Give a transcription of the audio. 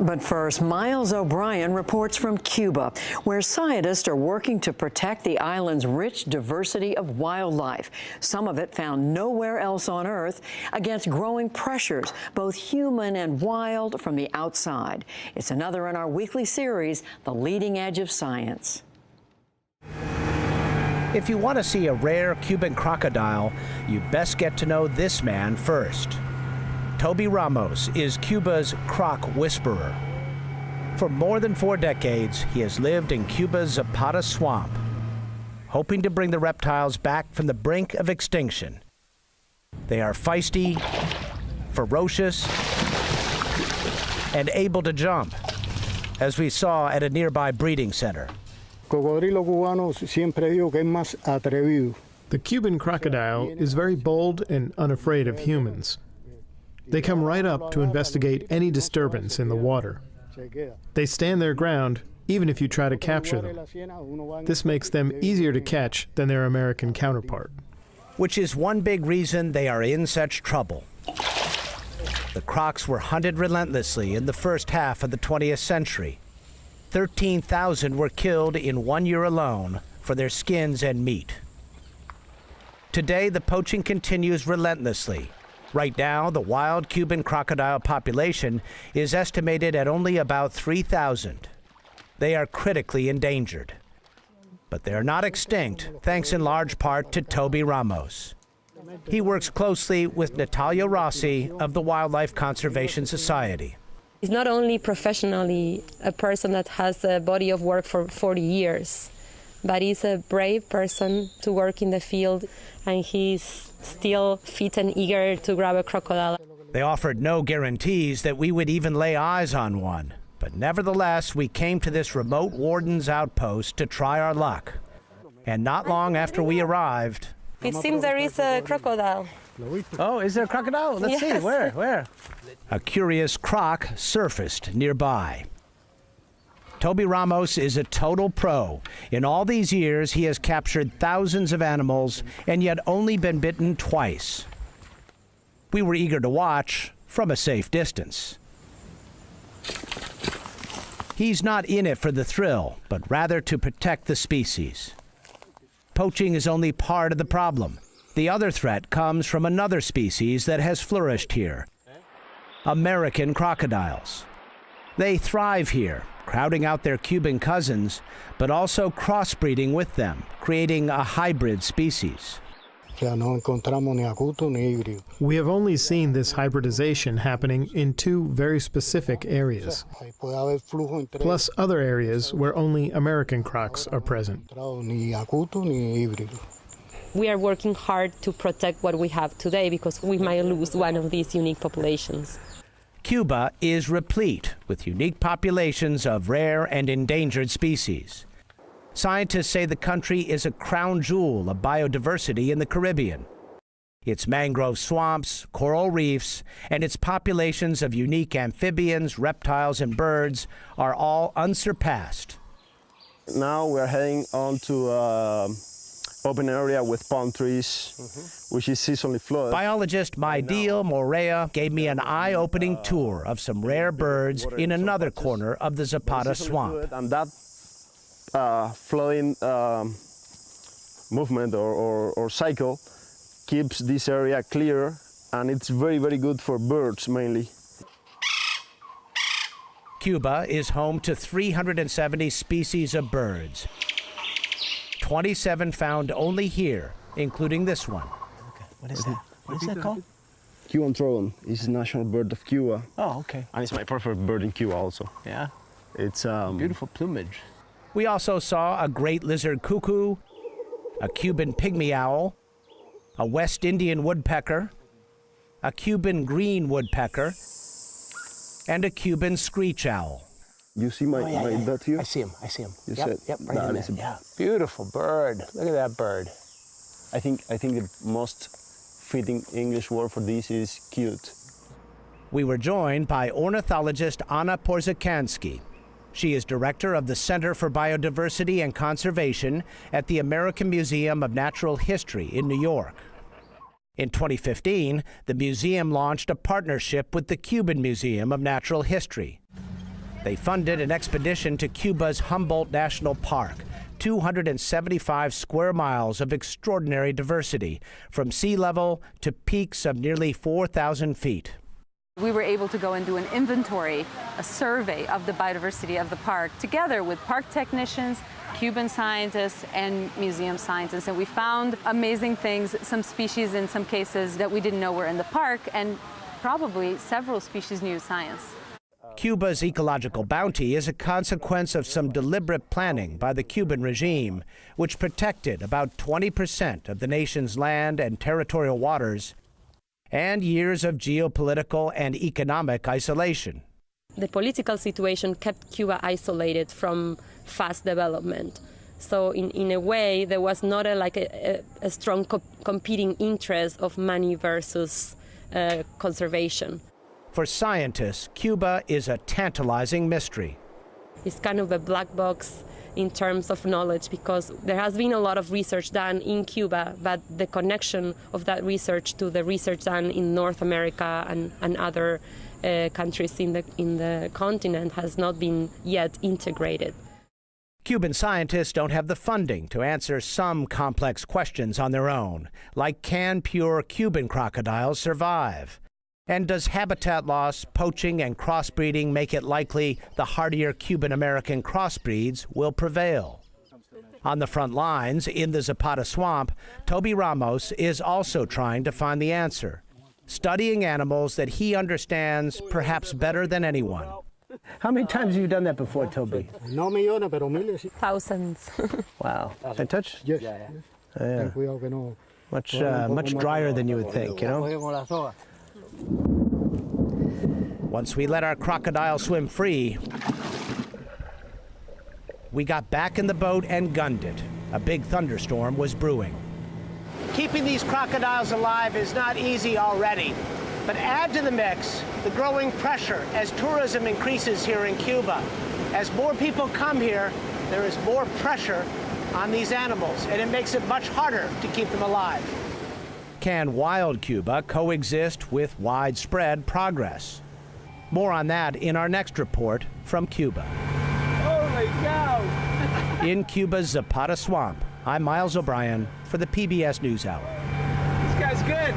But first, Miles O'Brien reports from Cuba, where scientists are working to protect the island's rich diversity of wildlife, some of it found nowhere else on Earth, against growing pressures, both human and wild, from the outside. It's another in our weekly series, The Leading Edge of Science. If you want to see a rare Cuban crocodile, you best get to know this man first. Toby Ramos is Cuba's croc whisperer. For more than 4 decades, he has lived in Cuba's Zapata swamp, hoping to bring the reptiles back from the brink of extinction. They are feisty, ferocious, and able to jump, as we saw at a nearby breeding center. The Cuban crocodile is very bold and unafraid of humans. They come right up to investigate any disturbance in the water. They stand their ground, even if you try to capture them. This makes them easier to catch than their American counterpart. Which is one big reason they are in such trouble. The crocs were hunted relentlessly in the first half of the 20th century. 13,000 were killed in 1 year alone for their skins and meat. Today, the poaching continues relentlessly. Right now, the wild Cuban crocodile population is estimated at only about 3,000. They are critically endangered. But they are not extinct, thanks in large part to Toby Ramos. He works closely with Natalia Rossi of the Wildlife Conservation Society. He's not only professionally a person that has a body of work for 40 years, but he's a brave person to work in the field, and he's still fit and eager to grab a crocodile. They offered no guarantees that we would even lay eyes on one, but nevertheless, we came to this remote warden's outpost to try our luck. And not long after we arrived... It seems there is a crocodile. Oh, is there a crocodile? Let's see, where? A curious croc surfaced nearby. Toby Ramos is a total pro. In all these years, he has captured thousands of animals and yet only been bitten twice. We were eager to watch from a safe distance. He's not in it for the thrill, but rather to protect the species. Poaching is only part of the problem. The other threat comes from another species that has flourished here: American crocodiles. They thrive here, crowding out their Cuban cousins, but also crossbreeding with them, creating a hybrid species. We have only seen this hybridization happening in 2 very specific areas, plus other areas where only American crocs are present. We are working hard to protect what we have today because we might lose one of these unique populations. Cuba is replete with unique populations of rare and endangered species. Scientists say the country is a crown jewel of biodiversity in the Caribbean. Its mangrove swamps, coral reefs, and its populations of unique amphibians, reptiles, and birds are all unsurpassed. Now we're heading on to open area with palm trees, which is seasonally flooded. Biologist Maidil Morea gave me an eye-opening tour of some rare birds in another corner of the Zapata swamp. And that flooding movement or cycle keeps this area clear, and it's very, very good for birds mainly. Cuba is home to 370 species of birds. 27 found only here, including this one. Okay. What is that? What is that called? Cuban trogon is the national bird of Cuba. Oh, okay. And it's my preferred bird in Cuba also. Yeah. It's beautiful plumage. We also saw a great lizard cuckoo, a Cuban pygmy owl, a West Indian woodpecker, a Cuban green woodpecker, and a Cuban screech owl. You see my bird here? I see him. You Yep, right in there. Yeah. Beautiful bird. Look at that bird. I think the most fitting English word for this is cute. We were joined by ornithologist Anna Porzakansky. She is director of the Center for Biodiversity and Conservation at the American Museum of Natural History in New York. In 2015, the museum launched a partnership with the Cuban Museum of Natural History. They funded an expedition to Cuba's Humboldt National Park, 275 square miles of extraordinary diversity, from sea level to peaks of nearly 4,000 feet. We were able to go and do an inventory, a survey of the biodiversity of the park, together with park technicians, Cuban scientists, and museum scientists. And we found amazing things, some species in some cases that we didn't know were in the park, and probably several species new to science. Cuba's ecological bounty is a consequence of some deliberate planning by the Cuban regime, which protected about 20% of the nation's land and territorial waters, and years of geopolitical and economic isolation. The political situation kept Cuba isolated from fast development. So in a way, there was not a strong competing interest of money versus conservation. For scientists, Cuba is a tantalizing mystery. It's kind of a black box in terms of knowledge, because there has been a lot of research done in Cuba, but the connection of that research to the research done in North America and other countries in the continent has not been yet integrated. Cuban scientists don't have the funding to answer some complex questions on their own, like can pure Cuban crocodiles survive? And does habitat loss, poaching, and crossbreeding make it likely the hardier Cuban-American crossbreeds will prevail? On the front lines, in the Zapata Swamp, Toby Ramos is also trying to find the answer, studying animals that he understands perhaps better than anyone. How many times have you done that before, Toby? No millones, pero miles. Thousands. Wow. Can I touch? Yes. Yeah. Much drier than you would think, you know? Once we let our crocodile swim free, we got back in the boat and gunned it. A big thunderstorm was brewing. Keeping these crocodiles alive is not easy already, but add to the mix the growing pressure as tourism increases here in Cuba. As more people come here, there is more pressure on these animals, and it makes it much harder to keep them alive. Can wild Cuba coexist with widespread progress? More on that in our next report from Cuba. Holy cow! In Cuba's Zapata Swamp, I'm Miles O'Brien for the PBS NewsHour. This guy's good.